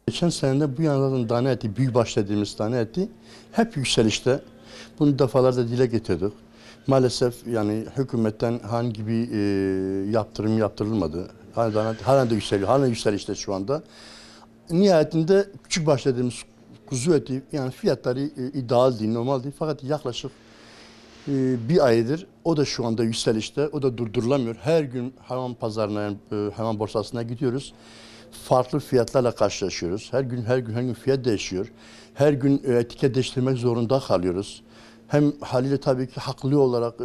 Geçen senede bu yandan tane eti, büyükbaş dediğimiz tane eti hep yükselişte. Bunu defalarda dile getirdik. Maalesef yani hükümetten hangi bir yaptırım yaptırılmadı. Halen de yükseliyor, halen yükselişte şu anda. Nihayetinde küçükbaş dediğimiz kuzu eti yani fiyatları ideal değil, normal değil. Fakat yaklaşık bir aydır o da şu anda yükselişte, o da durdurulamıyor. Her gün hayvan pazarına, yani hayvan borsasına gidiyoruz. Farklı fiyatlarla karşılaşıyoruz. Her gün fiyat değişiyor. Her gün etiket değiştirmek zorunda kalıyoruz. Hem haliyle tabii ki haklı olarak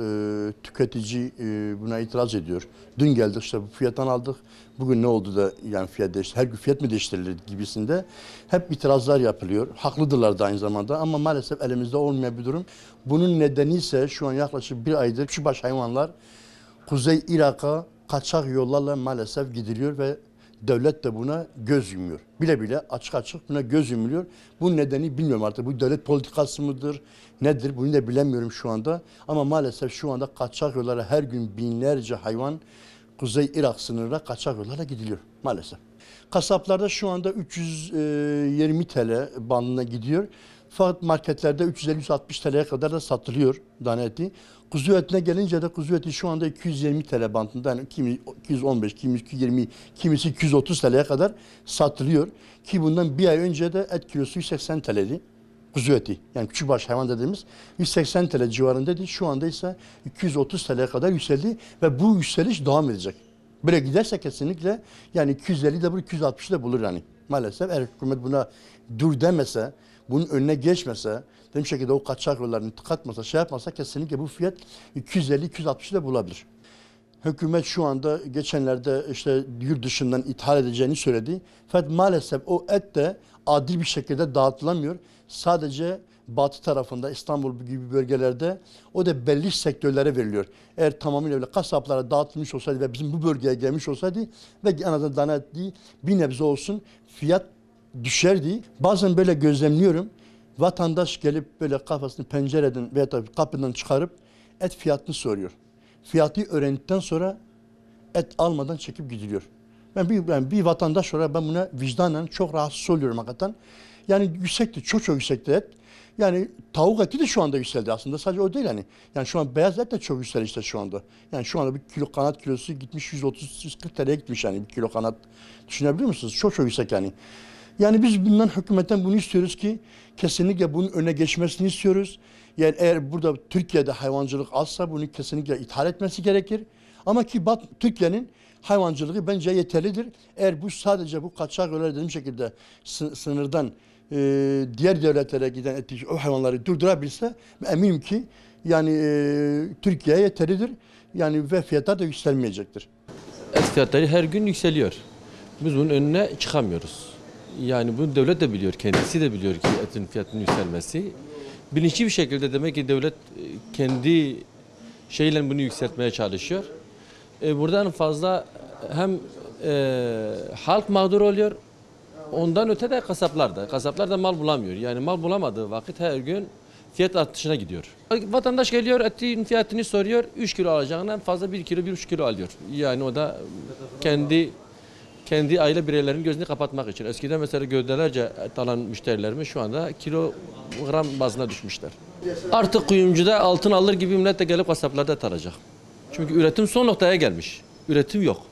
tüketici buna itiraz ediyor. Dün geldik işte bu fiyattan aldık. Bugün ne oldu da yani fiyat değişti? Her gün fiyat mı değiştirilir gibisinde hep itirazlar yapılıyor. Haklıdırlar da aynı zamanda ama maalesef elimizde olmayan bir durum. Bunun nedeni ise şu an yaklaşık bir aydır küçükbaş hayvanlar Kuzey Irak'a kaçak yollarla maalesef gidiliyor ve devlet de buna göz yumuyor. Bile bile açık açık buna göz yumuluyor. Bunun nedeni bilmiyorum artık. Bu devlet politikası mıdır? Nedir? Bunu da bilemiyorum şu anda. Ama maalesef şu anda kaçak yollara her gün binlerce hayvan Kuzey Irak sınırına kaçak yollara gidiliyor maalesef. Kasaplarda şu anda 320 TL bandına gidiyor. Fakat marketlerde 350-360 TL'ye kadar da satılıyor tane eti. Kuzu etine gelince de kuzu eti şu anda 220 TL bandında. Yani kimi 215, kimi 220, kimisi 230 TL'ye kadar satılıyor. Ki bundan bir ay önce de et kilosu 180 TL'di. Kuzu eti yani küçükbaş hayvan dediğimiz 180 TL civarındaydı. Şu anda ise 230 TL'ye kadar yükseldi ve bu yükseliş devam edecek. Böyle giderse kesinlikle yani 250 de bulur, 260 de bulur yani. Maalesef eğer hükümet buna dur demese, bunun önüne geçmese, demiş şekilde o kaçak yollarını tıkatmasa, şey yapmasa kesinlikle bu fiyat 250-260 de bulabilir. Hükümet şu anda geçenlerde işte yurt dışından ithal edeceğini söyledi. Fakat maalesef o et de adil bir şekilde dağıtılamıyor. Sadece batı tarafında İstanbul gibi bölgelerde o da belli sektörlere veriliyor. Eğer tamamıyla öyle kasaplara dağıtılmış olsaydı ve bizim bu bölgeye gelmiş olsaydı ve en azından tane et değil, bir nebze olsun fiyat düşerdi. Bazen böyle gözlemliyorum. Vatandaş gelip böyle kafasını pencereden veya da kapıdan çıkarıp et fiyatını soruyor. Fiyatı öğrendikten sonra et almadan çekip gidiliyor. Ben bir vatandaş olarak ben buna vicdanen çok rahatsız oluyorum hakikaten. Yani yüksekti, çok yüksekti et. Yani tavuk eti de şu anda yükseldi aslında. Sadece o değil hani. Yani şu an beyaz et de çok yükselişte şu anda. Yani şu anda bir kilo kanat kilosu gitmiş 130-140 TL'ye gitmiş yani bir kilo kanat. Düşünebiliyor musunuz? Çok yüksek yani. Yani biz bundan hükümetten bunu istiyoruz ki kesinlikle bunun önüne geçmesini istiyoruz. Yani eğer burada Türkiye'de hayvancılık azsa bunu kesinlikle ithal etmesi gerekir. Ama ki Türkiye'nin hayvancılığı bence yeterlidir. Eğer bu sadece bu kaçak öyle dediğim şekilde sınırdan diğer devletlere giden o hayvanları durdurabilse eminim ki yani Türkiye yeterlidir. Yani ve fiyatlar da yükselmeyecektir. Et fiyatları her gün yükseliyor. Biz bunun önüne çıkamıyoruz. Yani bunu devlet de biliyor, kendisi de biliyor ki etin fiyatının yükselmesi. Bilinçli bir şekilde demek ki devlet kendi şeyle bunu yükseltmeye çalışıyor. Buradan fazla hem halk mağdur oluyor, ondan öte de kasaplar da. Kasaplar da mal bulamıyor. Yani mal bulamadığı vakit her gün fiyat artışına gidiyor. Vatandaş geliyor, etin fiyatını soruyor, 3 kilo alacağından fazla 1 kilo, 1,5 kilo alıyor. Yani o da kendi aile bireylerinin gözünü kapatmak için. Eskiden mesela gövdelerce et alan müşterilerimiz şu anda kilogram bazına düşmüşler. Artık kuyumcuda altın alır gibi millet de gelip kasaplarda et alacak. Çünkü üretim son noktaya gelmiş. Üretim yok.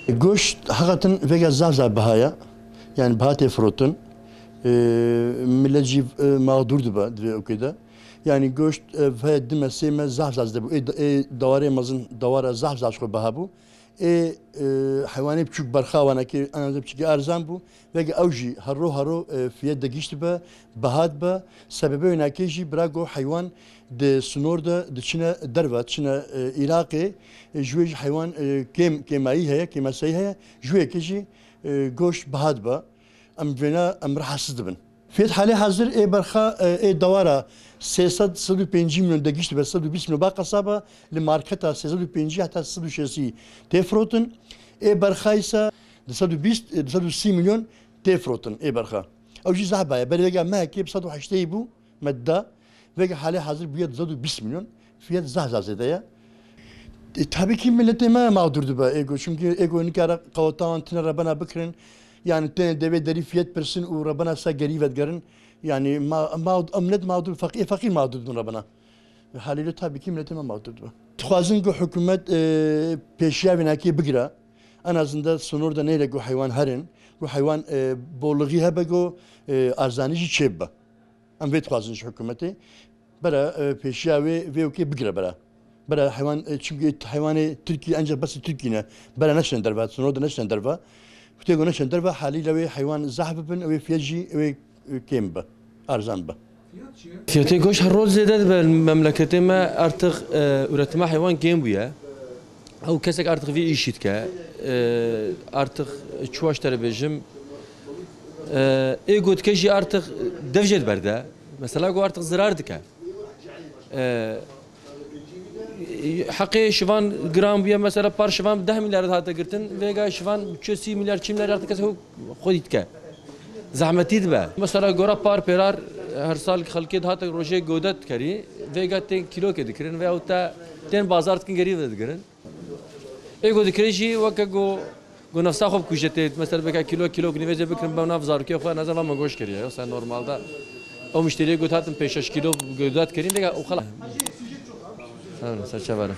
Goşt hakikaten ve zar bahaya. Yani bahate frotun millet mağdur dibe diye okuyda. Yani göç ve demesime zahzaz de bu. Davare mazın davara zahzaz ko bahabu. Hayvanı küçük barxavana ki anadolu küçük arzan bu ve avji haro fiyat da geçti be bahat be sebebi önakeji brago hayvan de sunorda de çine derva çine Irak'ı jüej hayvan kemai heye kemasai heye jüej keji goş bahat be am vena am rahatsız bin. Fiyat hali hazır barxa davara 350 milyon da geçti be 320 milyon bak kasaba li marketa 350 hatta 360 tefrotun barxa ise 220 milyon tefrotun barxa. Avcı zahbaya belirgen mehki 180 bu madde ve hali hazır bir 220 milyon fiyat zahzazede ya. Tabii ki millete mağdurdu be ego çünkü ego nikara kavatan tine rabana bikrin yani tene deve deri fiyat persin u rabana sa gerivet garin yani millet mağdur fakir mağdurdun rabana. Haliyle tabii ki millete mağdurdu be. Tuhazın ki hükümet peşya vinaki bigira en azından sonurda neyle bu hayvan harin bu hayvan bolluğu hebe go arzanici çebbe. Am ve tuhazın hükümeti bara peşya ve okey bigira bara. Bara hayvan çünkü hayvanı Türkiye ancak bas Türkiye'ne bara neşen derva sonunda neşen derva Futego neşen derva haliyle ve hayvan zahbın ve fiyacı ve kembe arzan be. Fiyatı goş her rol zede be memleketime artık üretime hayvan kêm buya. Ew kesek artık vê îşî dike artık çuwaş terebêjim ê gotike jî artık dev jê diberde mesela got artık zirar dike heqê şivan gram buya mesela par şivan 10 milyar hate girtin vêga şivan 30 milyar 40 milyar artık kesek xwedî dike zehmetî dibe mesela gora par pêrar her sal xelkê hate rojê godet dikerî vêga tên kîlokê dikirin ve ew te tên bazar dikin gerî vedigirin ego dikreji vaka go nafsa xob kujete mesela beka kilo gniveze bikrim ben naf zarki xo nazar ma goş keriye sen normalde o müşteriye gotatın 5 kilo godat kerin de o xala. Tamam saça var.